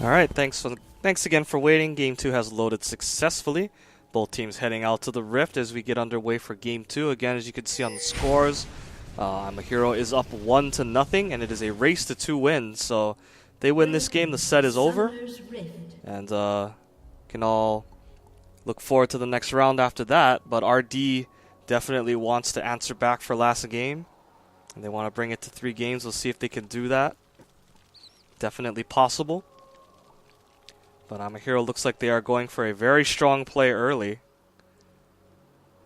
Alright, thanks again for waiting. Game 2 has loaded successfully. Both teams heading out to the Rift as we get underway for Game 2. Again, as you can see on the scores, I'm a Hero is up 1-0, and it is a race to 2 wins. So if they win this game, the set is over. And can all look forward to the next round after that. But RD definitely wants to answer back for last game. And they want to bring it to 3 games. We'll see if they can do that. Definitely possible. But I'm a Hero looks like they are going for a very strong play early.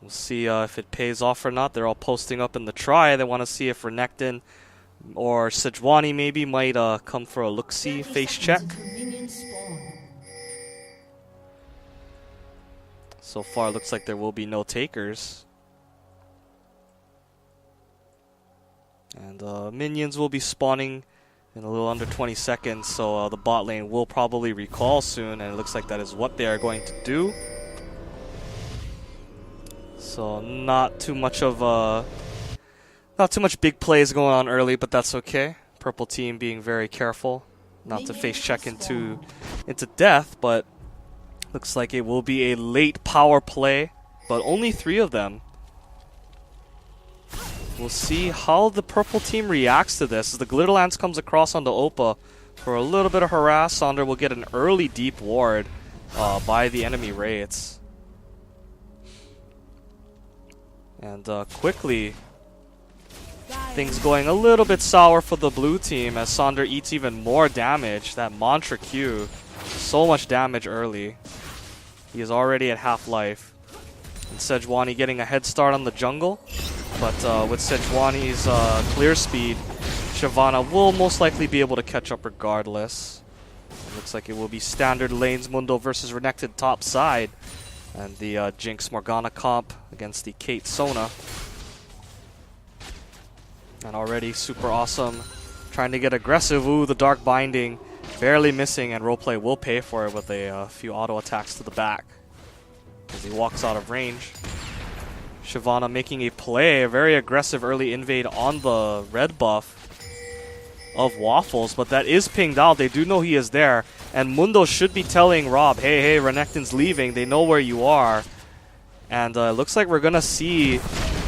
We'll see if it pays off or not. They're all posting up in the try. They want to see if Renekton or Sejuani maybe might come for a look-see face check. So far, it looks like there will be no takers. And minions will be spawning in a little under 20 seconds, so the bot lane will probably recall soon, and it looks like that is what they are going to do. So not too much big plays going on early, but that's okay. Purple team being very careful not to face check into death, but looks like it will be a late power play, but only 3 of them. We'll see how the purple team reacts to this. As the Glitter Lance comes across onto Oppa for a little bit of harass, Sonder will get an early deep ward by the enemy Wraiths. And quickly, things going a little bit sour for the blue team as Sonder eats even more damage. That Mantra Q, so much damage early. He is already at half life. And Sejuani getting a head start on the jungle. But with Sejuani's clear speed, Shyvana will most likely be able to catch up regardless. It looks like it will be standard lanes Mundo versus Renekton top side. And the Jinx Morgana comp against the Kate Sona. And already super awesome. Trying to get aggressive. Ooh, the Dark Binding. Barely missing, and Roleplay will pay for it with a few auto attacks to the back. As he walks out of range. Shyvana making a play, a very aggressive early invade on the red buff of Waffles, but that is pinged out. They do know he is there, and Mundo should be telling Rob, hey, Renekton's leaving. They know where you are. And it looks like we're going to see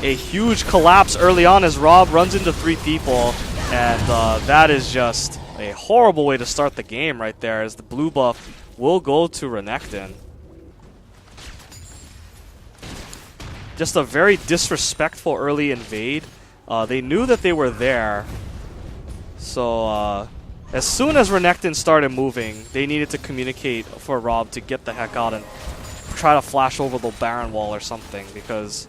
a huge collapse early on as Rob runs into 3 people, and that is just a horrible way to start the game right there, as the blue buff will go to Renekton. Just a very disrespectful early invade. They knew that they were there. So as soon as Renekton started moving, they needed to communicate for Rob to get the heck out and try to flash over the Baron wall or something, because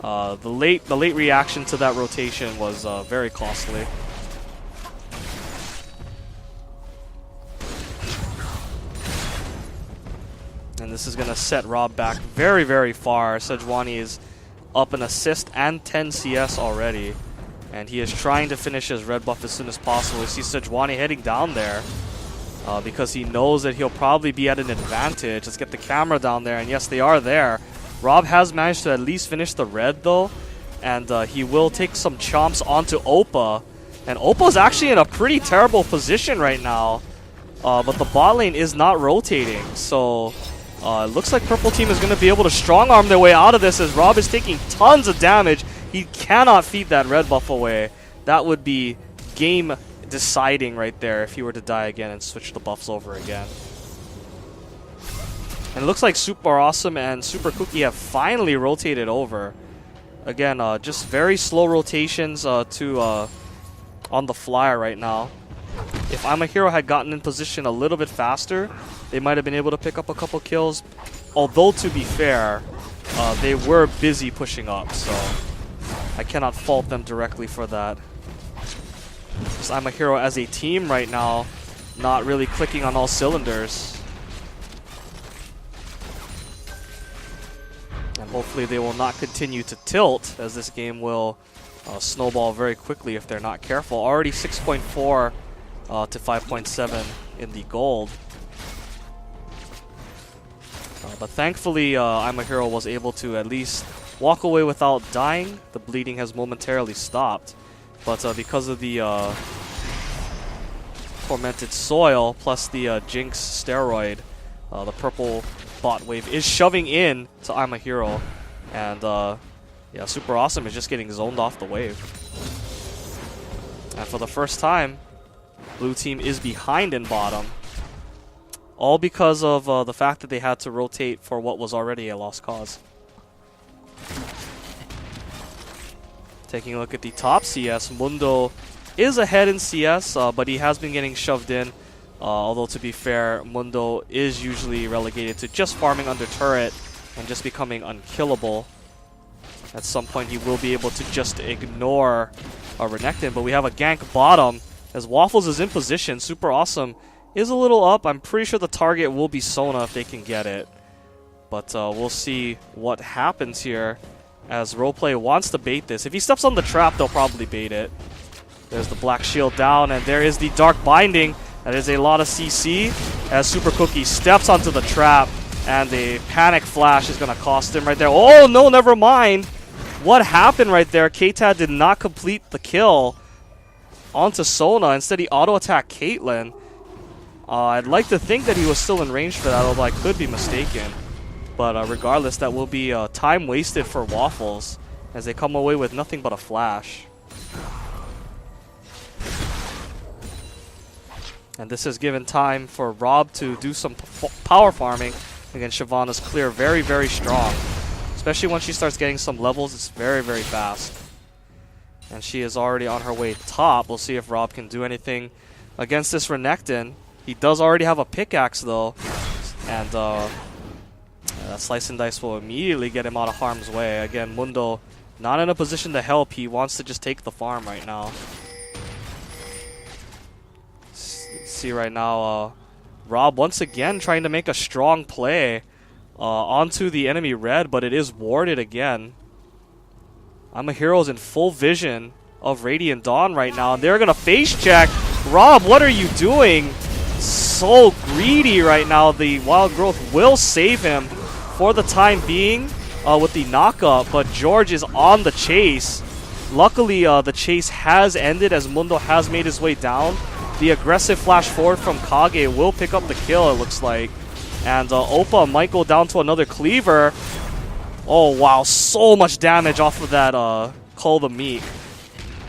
the late reaction to that rotation was very costly. And this is going to set Rob back very, very far. Sejuani is up an assist and 10 CS already. And he is trying to finish his red buff as soon as possible. You see Sejuani heading down there because he knows that he'll probably be at an advantage. Let's get the camera down there. And yes, they are there. Rob has managed to at least finish the red though. And he will take some chomps onto Oppa. And Oppa's actually in a pretty terrible position right now. But the bot lane is not rotating. So it looks like purple team is going to be able to strong arm their way out of this as Rob is taking tons of damage. He cannot feed that red buff away. That would be game deciding right there if he were to die again and switch the buffs over again. And it looks like Super Awesome and Super Cookie have finally rotated over. Again, just very slow rotations on the fly right now. If I'm a Hero had gotten in position a little bit faster, they might have been able to pick up a couple kills. Although, to be fair, they were busy pushing up, so I cannot fault them directly for that. Because I'm a Hero as a team right now, not really clicking on all cylinders. And hopefully they will not continue to tilt, as this game will snowball very quickly if they're not careful. Already 6.4 to 5.7 in the gold. But thankfully, I'm a Hero was able to at least walk away without dying. The bleeding has momentarily stopped. But because of the Tormented Soil plus the Jinx steroid. The purple bot wave is shoving in to I'm a Hero. And yeah, Super Awesome is just getting zoned off the wave. And for the first time, blue team is behind in bottom. All because of the fact that they had to rotate for what was already a lost cause. Taking a look at the top CS, Mundo is ahead in CS, but he has been getting shoved in. Although to be fair, Mundo is usually relegated to just farming under turret and just becoming unkillable. At some point he will be able to just ignore Renekton, but we have a gank bottom as Waffles is in position. Super Awesome is a little up. I'm pretty sure the target will be Sona if they can get it. But we'll see what happens here as Roleplay wants to bait this. If he steps on the trap, they'll probably bait it. There's the Black Shield down, and there is the Dark Binding. That is a lot of CC as Super Cookie steps onto the trap, and the Panic Flash is going to cost him right there. Oh, no, never mind. What happened right there? K-Tad did not complete the kill onto Sona. Instead, he auto-attacked Caitlyn. I'd like to think that he was still in range for that, although I could be mistaken. But regardless, that will be time wasted for Waffles as they come away with nothing but a flash. And this has given time for Rob to do some power farming. Again, Shyvana's clear very, very strong. Especially when she starts getting some levels, it's very, very fast. And she is already on her way top. We'll see if Rob can do anything against this Renekton. He does already have a pickaxe, though. And that Slice and Dice will immediately get him out of harm's way. Again, Mundo not in a position to help. He wants to just take the farm right now. See right now, Rob once again trying to make a strong play onto the enemy red, but it is warded again. I'm a Hero's in full vision of Radiant Dawn right now, and they're going to face check. Rob, what are you doing? So greedy right now. The Wild Growth will save him for the time being with the knockup, but George is on the chase. Luckily, the chase has ended as Mundo has made his way down. The aggressive flash forward from Kage will pick up the kill, it looks like. And Oppa might go down to another cleaver. Oh, wow. So much damage off of that Cull the Meek.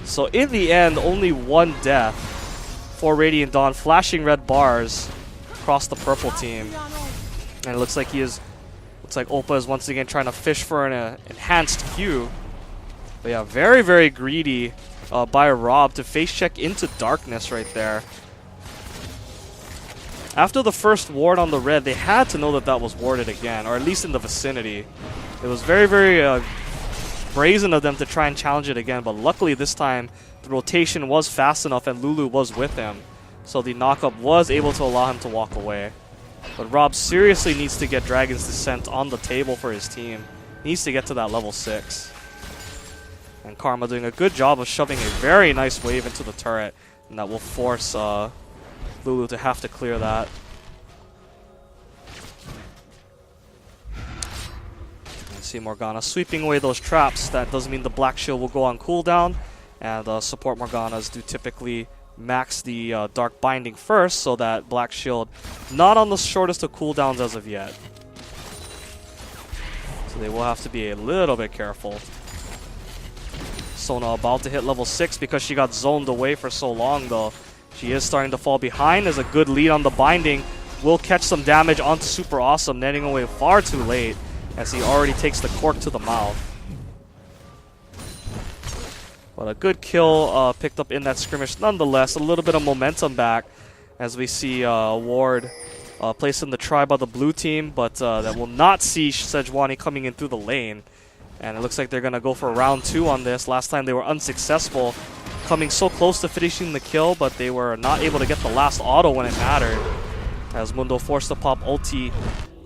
So in the end, only one death for Radiant Dawn. Flashing red bars across the purple team. And it looks like Oppa is once again trying to fish for an enhanced Q. But yeah, very, very greedy by Rob to face check into darkness right there. After the first ward on the red, they had to know that that was warded again, or at least in the vicinity. It was very, very brazen of them to try and challenge it again, but luckily this time the rotation was fast enough and Lulu was with him. So the knockup was able to allow him to walk away. But Rob seriously needs to get Dragon's Descent on the table for his team. He needs to get to that level 6. And Karma doing a good job of shoving a very nice wave into the turret. And that will force Lulu to have to clear that. And see Morgana sweeping away those traps. That does mean the Black Shield will go on cooldown. And support Morganas do typically max the Dark Binding first, so that Black Shield not on the shortest of cooldowns as of yet. So they will have to be a little bit careful. Sona about to hit level 6 because she got zoned away for so long, though. She is starting to fall behind as a good lead on the Binding will catch some damage onto Super Awesome, netting away far too late as he already takes the cork to the mouth. But a good kill picked up in that skirmish nonetheless. A little bit of momentum back as we see Ward placed in the try by the blue team, but that will not see Sejuani coming in through the lane. And it looks like they're going to go for round 2 on this. Last time they were unsuccessful, coming so close to finishing the kill, but they were not able to get the last auto when it mattered. As Mundo forced to pop ulti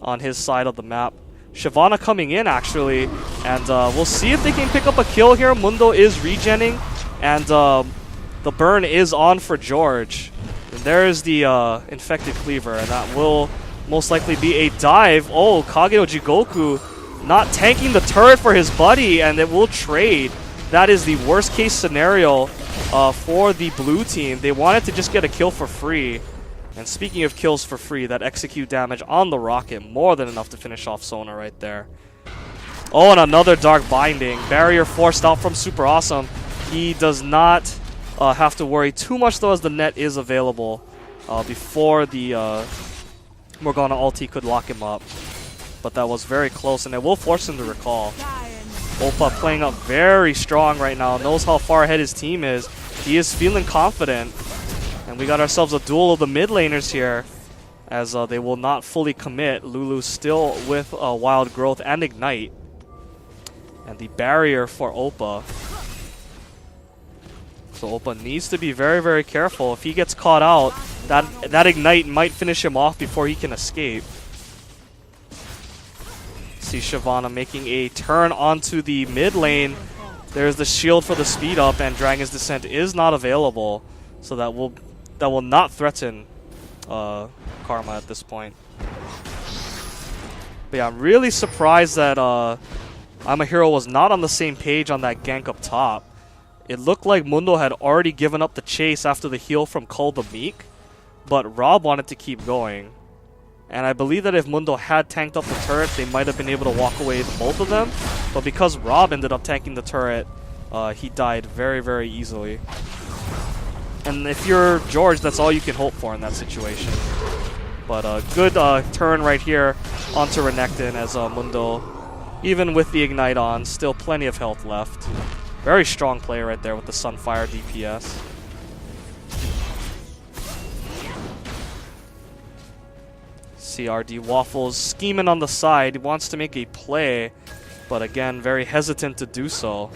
on his side of the map. Shyvana coming in, actually, and we'll see if they can pick up a kill here. Mundo is regenning, and the burn is on for George. And there is the infected cleaver, and that will most likely be a dive. Oh, Kage no Jigoku not tanking the turret for his buddy, and it will trade. That is the worst case scenario for the blue team. They wanted to just get a kill for free. And speaking of kills for free, that execute damage on the rocket, more than enough to finish off Sona right there. Oh, and another Dark Binding. Barrier forced out from Super Awesome. He does not have to worry too much, though, as the net is available before the Morgana ulti could lock him up. But that was very close, and it will force him to recall. Oppa playing up very strong right now, knows how far ahead his team is. He is feeling confident. And we got ourselves a duel of the mid laners here, as they will not fully commit. Lulu still with Wild Growth and Ignite. And the barrier for Oppa. So Oppa needs to be very, very careful. If he gets caught out, that Ignite might finish him off before he can escape. See Shyvana making a turn onto the mid lane. There's the shield for the speed up, and Dragon's Descent is not available. So that will not threaten Karma at this point. But yeah, I'm really surprised that I'm a Hero was not on the same page on that gank up top. It looked like Mundo had already given up the chase after the heal from Cull the Meek, but Rob wanted to keep going. And I believe that if Mundo had tanked up the turret, they might have been able to walk away with both of them. But because Rob ended up tanking the turret, he died very, very easily. And if you're George, that's all you can hope for in that situation. But a good turn right here onto Renekton as Mundo, even with the Ignite on, still plenty of health left. Very strong play right there with the Sunfire DPS. CRD Waffles scheming on the side. He wants to make a play, but again, very hesitant to do so.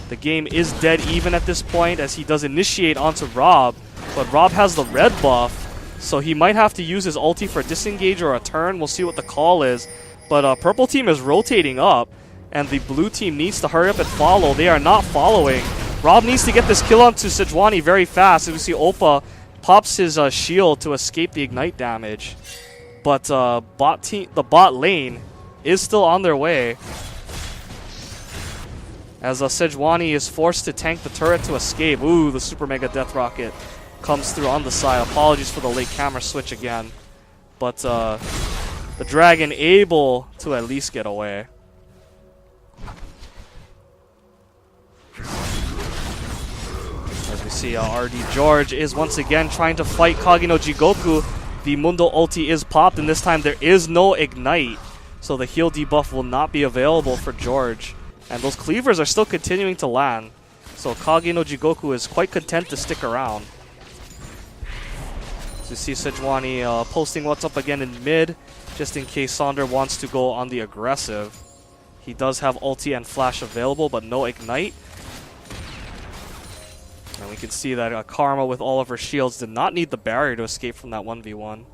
The game is dead even at this point as he does initiate onto Rob, but Rob has the red buff, so he might have to use his ulti for a disengage or a turn. We'll see what the call is. But purple team is rotating up, and the blue team needs to hurry up and follow. They are not following. Rob needs to get this kill onto Sejuani very fast. As we see Oppa pops his shield to escape the Ignite damage. But the bot lane is still on their way, as Sejuani is forced to tank the turret to escape. Ooh, the Super Mega Death Rocket comes through on the side. Apologies for the late camera switch again. But the Dragon able to at least get away. As we see, RD George is once again trying to fight Kage no Jigoku. The Mundo ulti is popped, and this time there is no Ignite. So the heal debuff will not be available for George. And those cleavers are still continuing to land. So Kage no Jigoku is quite content to stick around. So you see Sejuani posting what's up again in mid, just in case Sonder wants to go on the aggressive. He does have ulti and flash available, but no Ignite. And we can see that Karma with all of her shields did not need the barrier to escape from that 1v1.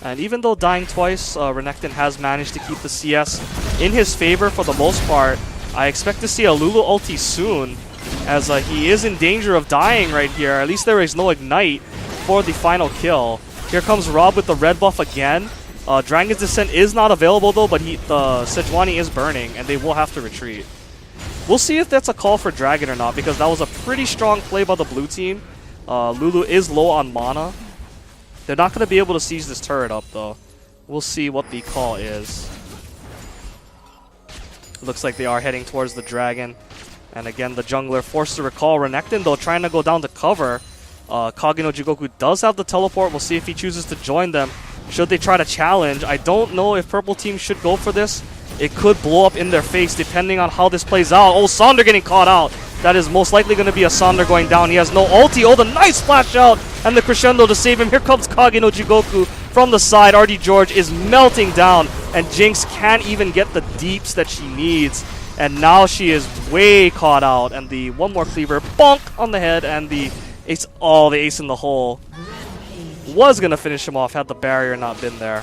And even though dying twice, Renekton has managed to keep the CS in his favor for the most part. I expect to see a Lulu ulti soon, as he is in danger of dying right here. At least there is no Ignite for the final kill. Here comes Rob with the red buff again. Dragon's Descent is not available though, but the Sejuani is burning, and they will have to retreat. We'll see if that's a call for Dragon or not, because that was a pretty strong play by the blue team. Lulu is low on mana. They're not going to be able to siege this turret up, though. We'll see what the call is. Looks like they are heading towards the Dragon. And again, the jungler forced to recall. Renekton, though, trying to go down to cover. Kage no Jigoku does have the teleport. We'll see if he chooses to join them. Should they try to challenge? I don't know if purple team should go for this. It could blow up in their face depending on how this plays out. Oh, Sonder getting caught out. That is most likely going to be a Sonder going down. He has no ulti. Oh, the nice splash out and the crescendo to save him. Here comes Kage no Jigoku from the side. RD George is melting down, and Jinx can't even get the deeps that she needs. And now she is way caught out. And the one more cleaver, bonk on the head, and the ace. Oh, the ace in the hole was going to finish him off had the barrier not been there.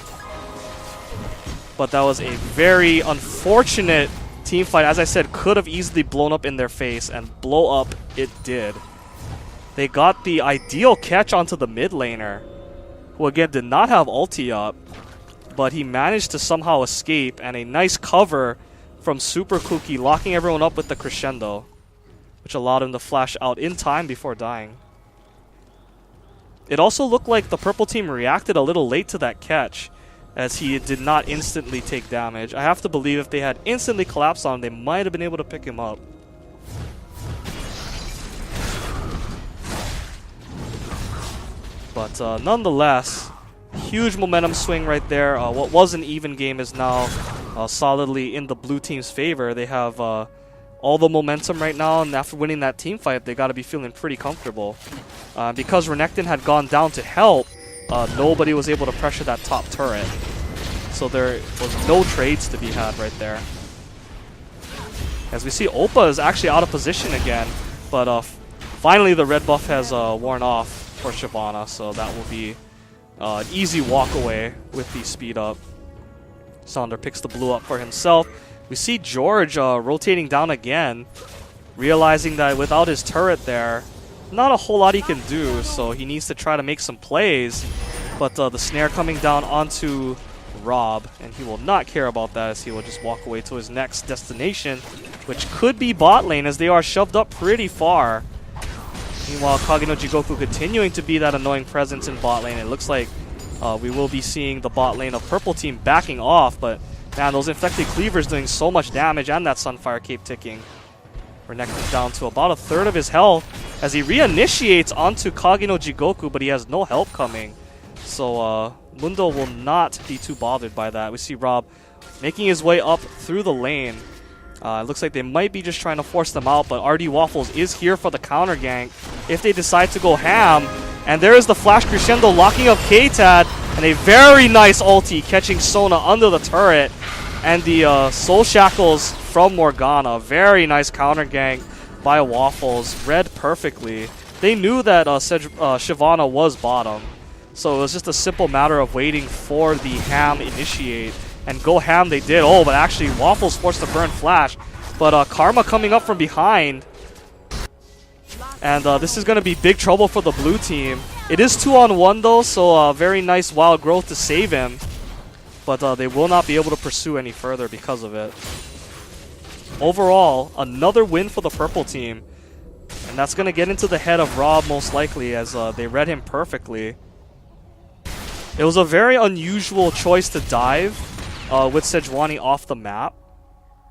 But that was a very unfortunate team fight. As I said, could have easily blown up in their face, and blow up it did. They got the ideal catch onto the mid laner, who again did not have ulti up, but he managed to somehow escape, and a nice cover from Super Kuki, locking everyone up with the crescendo. which allowed him to flash out in time before dying. It also looked like the purple team reacted a little late to that catch, as he did not instantly take damage. I have to believe if they had instantly collapsed on him, they might have been able to pick him up. But nonetheless, huge momentum swing right there. What was an even game is now solidly in the blue team's favor. They have all the momentum right now, and after winning that team fight, they got to be feeling pretty comfortable. Because Renekton had gone down to help, nobody was able to pressure that top turret. So there was no trades to be had right there. As we see, Oppa is actually out of position again, but finally the red buff has worn off for Shyvana, so that will be an easy walk away with the speed up. Sonder picks the blue up for himself. We see George rotating down again, realizing that without his turret there, not a whole lot he can do, so he needs to try to make some plays. But the snare coming down onto Rob, and he will not care about that as he will just walk away to his next destination, which could be bot lane as they are shoved up pretty far. Meanwhile, Kage no Jigoku continuing to be that annoying presence in bot lane. It looks like we will be seeing the bot lane of purple team backing off, but man, those infected cleavers doing so much damage and that Sunfire Cape ticking. Renekton down to about a third of his health as he reinitiates onto Kage no Jigoku, but he has no help coming. So Mundo will not be too bothered by that. We see Rob making his way up through the lane. It looks like they might be just trying to force them out, but RD Waffles is here for the counter gank if they decide to go ham. And there is the Flash Crescendo locking up K-Tad, and a very nice ulti catching Sona under the turret. And the Soul Shackles from Morgana. Very nice counter gank by Waffles. Read perfectly. They knew that Shyvana was bottom. So it was just a simple matter of waiting for the ham initiate. And go ham they did. Oh, but actually Waffles forced to burn Flash. But Karma coming up from behind. And this is going to be big trouble for the blue team. It is 2-on-1 though, so very nice wild growth to save him. But they will not be able to pursue any further because of it. Overall, another win for the purple team. And that's going to get into the head of Rob most likely as they read him perfectly. It was a very unusual choice to dive with Sejuani off the map.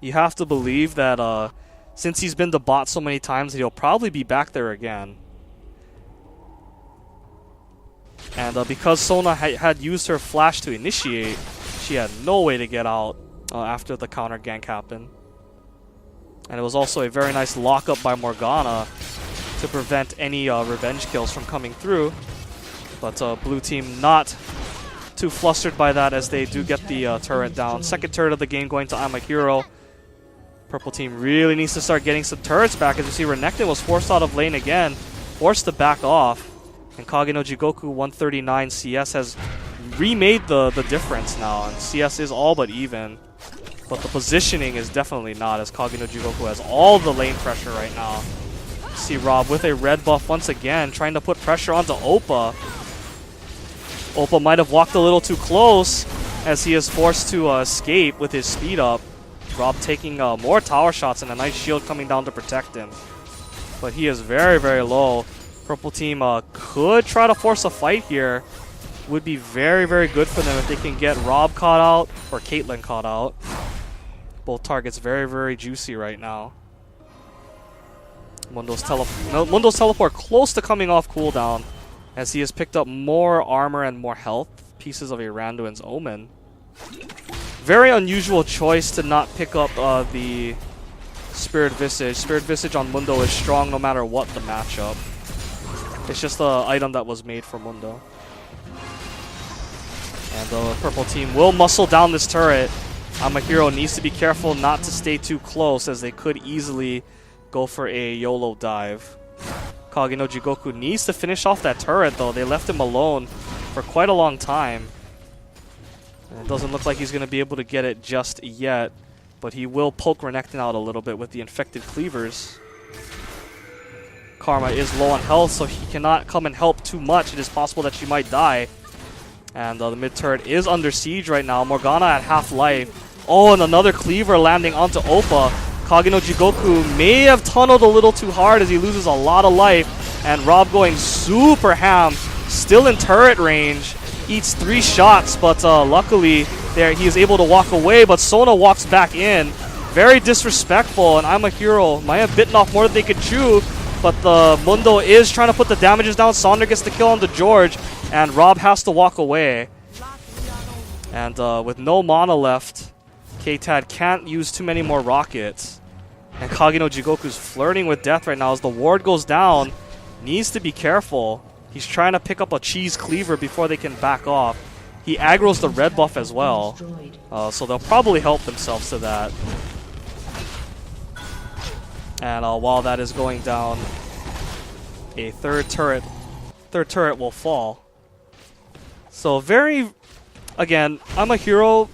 You have to believe that since he's been to bot so many times, he'll probably be back there again. And because Sona had used her flash to initiate, she had no way to get out after the counter gank happened. And it was also a very nice lockup by Morgana to prevent any revenge kills from coming through. But blue team not too flustered by that as they do get the turret down. Second turret of the game going to IMAH. Purple team really needs to start getting some turrets back as you see Renekton was forced out of lane again, forced to back off. And Kage no Jigoku 139 CS has remade the difference now, and CS is all but even. But the positioning is definitely not, as Kage no Jigoku has all the lane pressure right now. See Rob with a red buff once again, trying to put pressure onto Oppa. Oppa might have walked a little too close as he is forced to escape with his speed up. Rob taking more tower shots and a nice shield coming down to protect him. But he is very, very low. Purple team could try to force a fight here. Would be very, very good for them if they can get Rob caught out or Caitlyn caught out. Both targets very, very juicy right now. Mundo's teleport close to coming off cooldown as he has picked up more armor and more health. Pieces of a Randuin's Omen. Very unusual choice to not pick up the Spirit Visage. Spirit Visage on Mundo is strong no matter what the matchup. It's just the item that was made for Mundo. And the purple team will muscle down this turret. IMAH needs to be careful not to stay too close as they could easily go for a YOLO dive. Kage no Jigoku needs to finish off that turret though. They left him alone for quite a long time. And it doesn't look like he's going to be able to get it just yet. But he will poke Renekton out a little bit with the infected cleavers. Karma is low on health, so he cannot come and help too much. It is possible that she might die. And the mid turret is under siege right now. Morgana at half life. Oh, and another cleaver landing onto Oppa. Kage no Jigoku may have tunneled a little too hard as he loses a lot of life. And Rob going super ham, still in turret range. Eats 3 shots, but luckily there he is able to walk away. But Sona walks back in. Very disrespectful, and I'm a hero. Might have bitten off more than they could chew, but the Mundo is trying to put the damages down. Sonder gets the kill on the George, and Rob has to walk away. And with no mana left, K-Tad can't use too many more rockets. And Kage no Jigoku's flirting with death right now as the ward goes down. Needs to be careful. He's trying to pick up a cheese cleaver before they can back off. He aggroes the red buff as well, so they'll probably help themselves to that. And while that is going down, a third turret will fall. So again, I'm a hero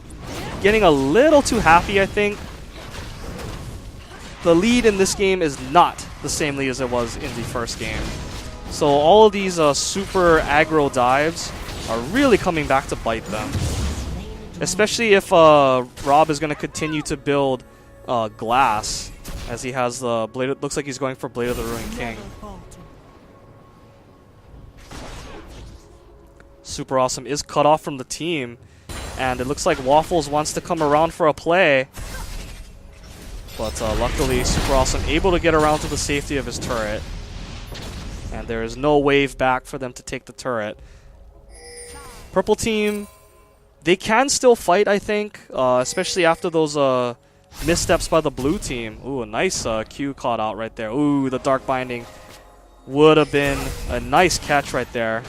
getting a little too happy, I think. The lead in this game is not the same lead as it was in the first game. So all of these super aggro dives are really coming back to bite them. Especially if Rob is going to continue to build glass, as he has the blade. It looks like he's going for Blade of the Ruined King. Super Awesome is cut off from the team, and it looks like Waffles wants to come around for a play. But luckily, Super Awesome able to get around to the safety of his turret. And there is no wave back for them to take the turret. Purple team, they can still fight, I think, especially after those missteps by the blue team. Ooh, a nice Q caught out right there. Ooh, the Dark Binding would have been a nice catch right there.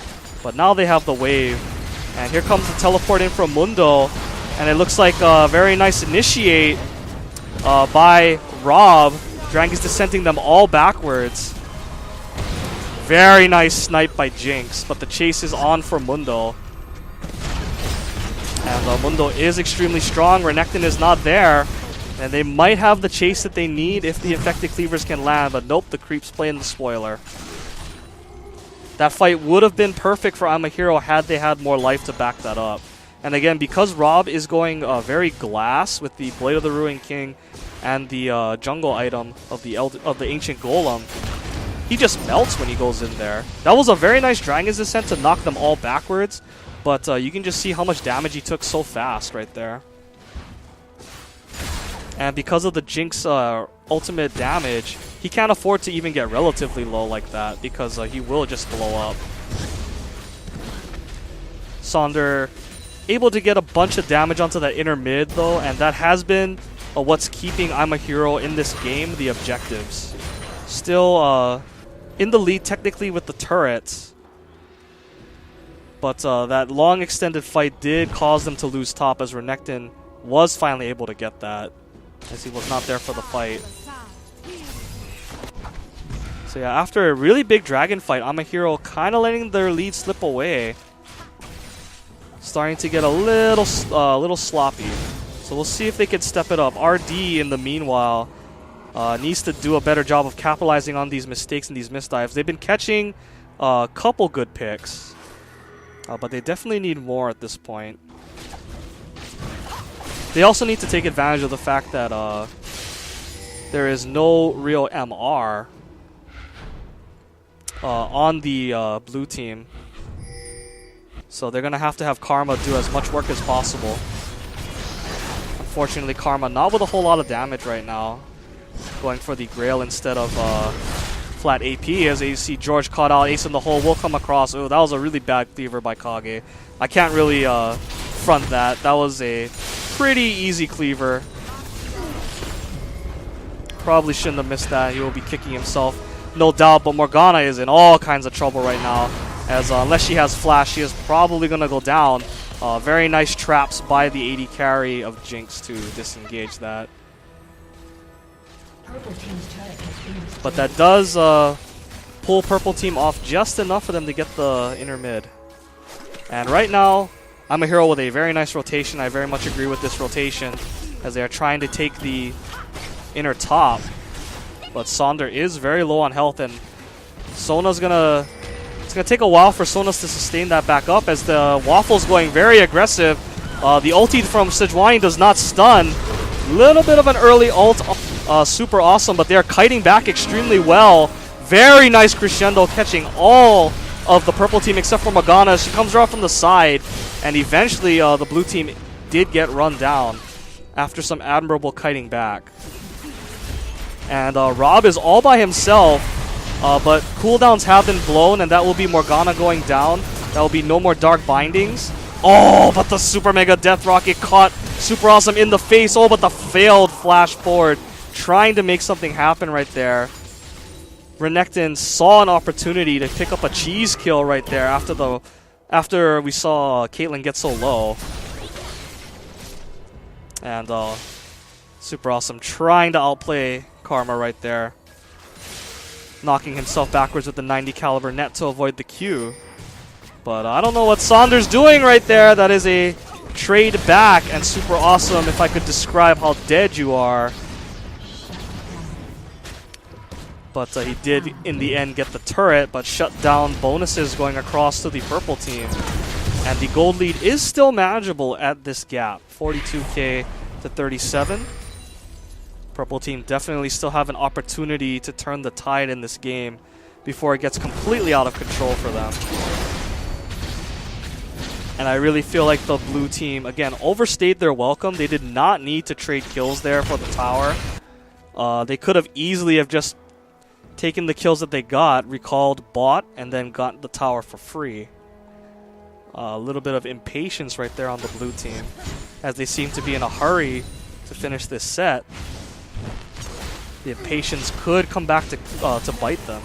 But now they have the wave. And here comes the teleport in from Mundo. And it looks like a very nice initiate by Rob. Dragon's descenting them all backwards. Very nice snipe by Jinx, but the chase is on for Mundo. And Mundo is extremely strong. Renekton is not there. And they might have the chase that they need if the Infected Cleavers can land, but nope, the creeps play in the spoiler. That fight would have been perfect for I'm a Hero had they had more life to back that up. And again, because Rob is going very glass with the Blade of the Ruined King and the jungle item of the Ancient Golem, he just melts when he goes in there. That was a very nice Dragon's Descent to knock them all backwards, but you can just see how much damage he took so fast right there. And because of the Jinx ultimate damage, he can't afford to even get relatively low like that, because he will just blow up. Sonder able to get a bunch of damage onto that inner mid though, and that has been what's keeping I'm a Hero in this game, the objectives. Still in the lead technically with the turrets, but that long extended fight did cause them to lose top, as Renekton was finally able to get that, as he was not there for the fight. So yeah, after a really big dragon fight, I'm a Hero kind of letting their lead slip away. Starting to get a little sloppy. So we'll see if they can step it up. RD, in the meanwhile, needs to do a better job of capitalizing on these mistakes and these misdives. They've been catching a couple good picks, but they definitely need more at this point. They also need to take advantage of the fact that there is no real MR on the blue team. So they're going to have Karma do as much work as possible. Unfortunately, Karma not with a whole lot of damage right now. Going for the Grail instead of flat AP, as you see George caught out. Ace in the hole will come across. Oh, that was a really bad cleaver by Kage. I can't really front that. That was a pretty easy cleaver. Probably shouldn't have missed that. He will be kicking himself, no doubt. But Morgana is in all kinds of trouble right now, as unless she has flash, she is probably going to go down. Very nice traps by the AD carry of Jinx to disengage that. But that does pull Purple Team off just enough for them to get the inner mid. And right now, I'm a Hero with a very nice rotation. I very much agree with this rotation, as they are trying to take the inner top. But Sonder is very low on health, and Sona's gonna... It's going to take a while for Sonas to sustain that back up, as the Waffle's going very aggressive. The ulti from Sejuani does not stun. Little bit of an early ult. super awesome, but they're kiting back extremely well. Very nice crescendo, catching all of the purple team except for Morgana. She comes around from the side, and eventually the blue team did get run down after some admirable kiting back. And Rob is all by himself, but cooldowns have been blown, and that will be Morgana going down. That will be no more dark bindings. Oh, but the super mega death rocket caught super awesome in the face. Oh, but the failed flash forward, trying to make something happen right there. Renekton saw an opportunity to pick up a cheese kill right there after we saw Caitlyn get so low. And super awesome trying to outplay Karma right there, knocking himself backwards with the 90 caliber net to avoid the Q. But I don't know what Saunders doing right there. That is a trade back, and super awesome if I could describe how dead you are. But he did, in the end, get the turret, but shut down bonuses going across to the purple team. And the gold lead is still manageable at this gap, 42k to 37. Purple team definitely still have an opportunity to turn the tide in this game before it gets completely out of control for them. And I really feel like the blue team, again, overstayed their welcome. They did not need to trade kills there for the tower. They could have easily have just taken the kills that they got, recalled bot, and then got the tower for free. A little bit of impatience right there on the blue team, as they seem to be in a hurry to finish this set. The impatience could come back to bite them,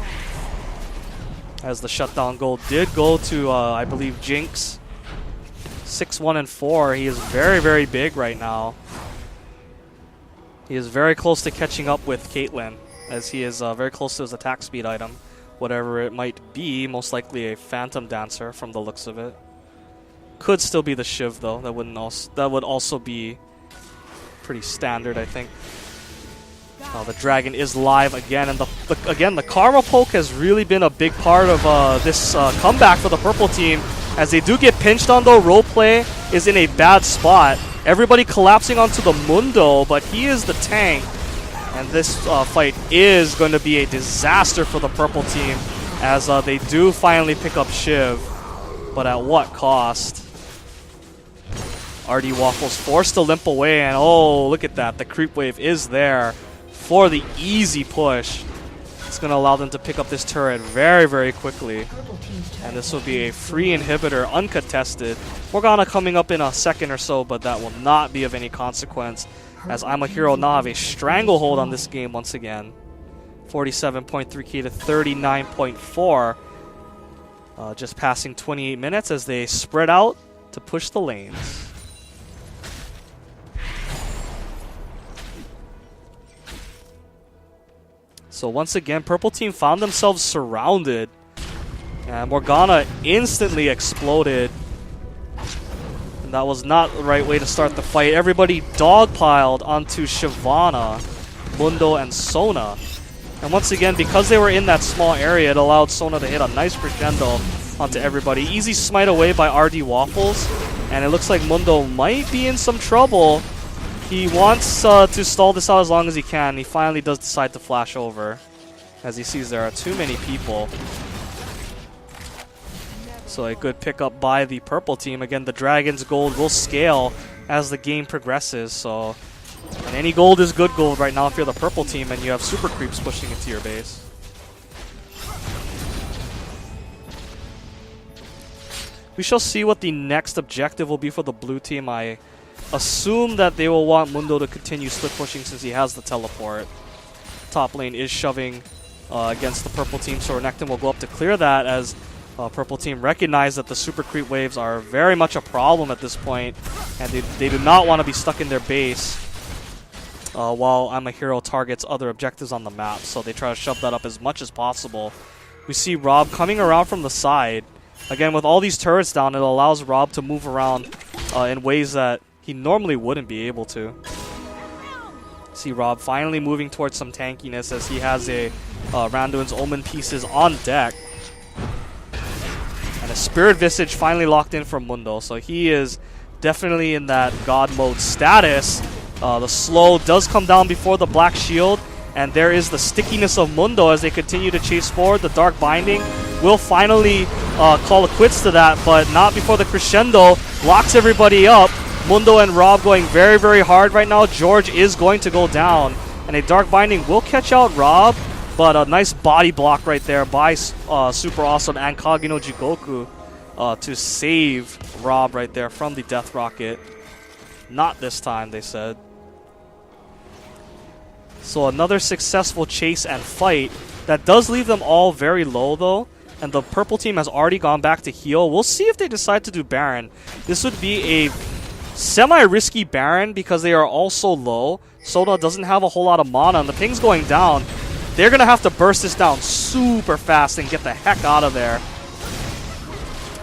as the shutdown goal did go to, I believe, Jinx. 6-1 and 4. He is very, very big right now. He is very close to catching up with Caitlyn, as he is very close to his attack speed item, whatever it might be. Most likely a Phantom Dancer from the looks of it. Could still be the Shiv though. That would also be pretty standard, I think. The dragon is live again, and again the Karma poke has really been a big part of this comeback for the purple team. As they do get pinched on though, roleplay is in a bad spot. Everybody collapsing onto the Mundo, but he is the tank. And this fight is going to be a disaster for the purple team, as they do finally pick up Shiv. But at what cost? RD Waffles forced to limp away, and oh, look at that. The creep wave is there for the easy push. It's going to allow them to pick up this turret very, very quickly. And this will be a free inhibitor, uncontested. Morgana coming up in a second or so, but that will not be of any consequence, as I'm a Hero now have a stranglehold on this game once again. 47.3k to 39.4. Just passing 28 minutes as they spread out to push the lanes. So once again, purple team found themselves surrounded, and Morgana instantly exploded. And that was not the right way to start the fight. Everybody dogpiled onto Shyvana, Mundo, and Sona. And once again, because they were in that small area, it allowed Sona to hit a nice crescendo onto everybody. Easy smite away by RD Waffles, and it looks like Mundo might be in some trouble. He wants to stall this out as long as he can. He finally does decide to flash over, as he sees there are too many people. So a good pickup by the purple team. Again, the Dragon's gold will scale as the game progresses. So, and any gold is good gold right now if you're the purple team and you have super creeps pushing into your base. We shall see what the next objective will be for the blue team. I assume that they will want Mundo to continue split pushing since he has the teleport. Top lane is shoving against the purple team, so Renekton will go up to clear that, as purple team recognize that the super creep waves are very much a problem at this point, and they do not want to be stuck in their base while I'm a Hero targets other objectives on the map, so they try to shove that up as much as possible. We see Rob coming around from the side. Again, with all these turrets down, it allows Rob to move around in ways that he normally wouldn't be able to. See Rob finally moving towards some tankiness, as he has a Randuin's Omen pieces on deck. And a Spirit Visage finally locked in from Mundo, so he is definitely in that God mode status. The slow does come down before the black shield, and there is the stickiness of Mundo as they continue to chase forward. The Dark Binding will finally call a quits to that, but not before the crescendo locks everybody up. Mundo and Rob going very, very hard right now. George is going to go down, and a Dark Binding will catch out Rob, but a nice body block right there by Super Awesome and Kage no Jigoku to save Rob right there from the Death Rocket. Not this time, they said. So another successful chase and fight. That does leave them all very low though, and the purple team has already gone back to heal. We'll see if they decide to do Baron. This would be a semi-risky Baron because they are all so low. Soda doesn't have a whole lot of mana, and the ping's going down. They're going to have to burst this down super fast and get the heck out of there.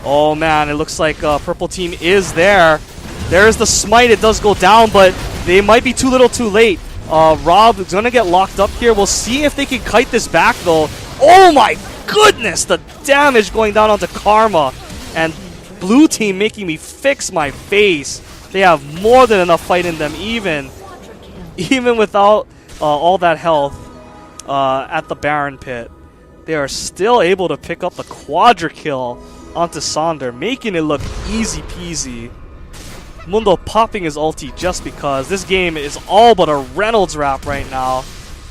Oh man, it looks like purple team is there. There's the smite. It does go down, but they might be too little too late. Rob is going to get locked up here. We'll see if they can kite this back, though. Oh my goodness! The damage going down onto Karma. And blue team making me fix my face. They have more than enough fight in them, even without all that health at the Baron pit. They are still able to pick up the quadra kill onto Sonder, making it look easy peasy. Mundo popping his ulti just because. This game is all but a Reynolds wrap right now.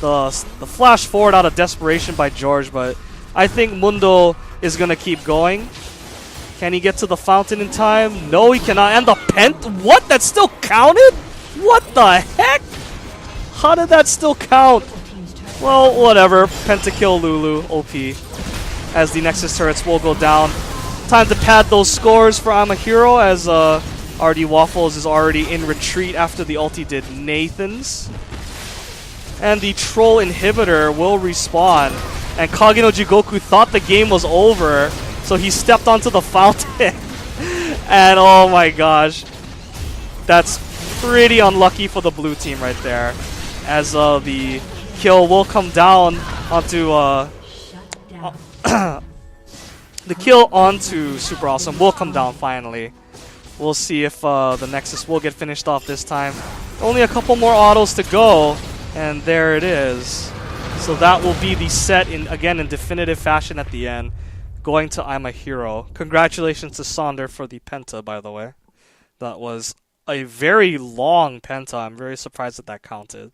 The flash forward out of desperation by George, but I think Mundo is going to keep going. Can he get to the fountain in time? No, he cannot. And the pent? What? That still counted? What the heck? How did that still count? Well, whatever. Pentakill Lulu, OP. As the Nexus turrets will go down. Time to pad those scores for I'm a Hero as RD Waffles is already in retreat after the ulti did Nathan's. And the Troll Inhibitor will respawn. And Kage no Jigoku thought the game was over, so he stepped onto the fountain. And oh my gosh. That's pretty unlucky for the blue team right there. As the kill will come down onto... the kill onto Super Awesome will come down finally. We'll see if the Nexus will get finished off this time. Only a couple more autos to go, and there it is. So that will be the set again in definitive fashion at the end, going to I'm a Hero. Congratulations to Sonder for the Penta, by the way. That was a very long Penta. I'm very surprised that counted.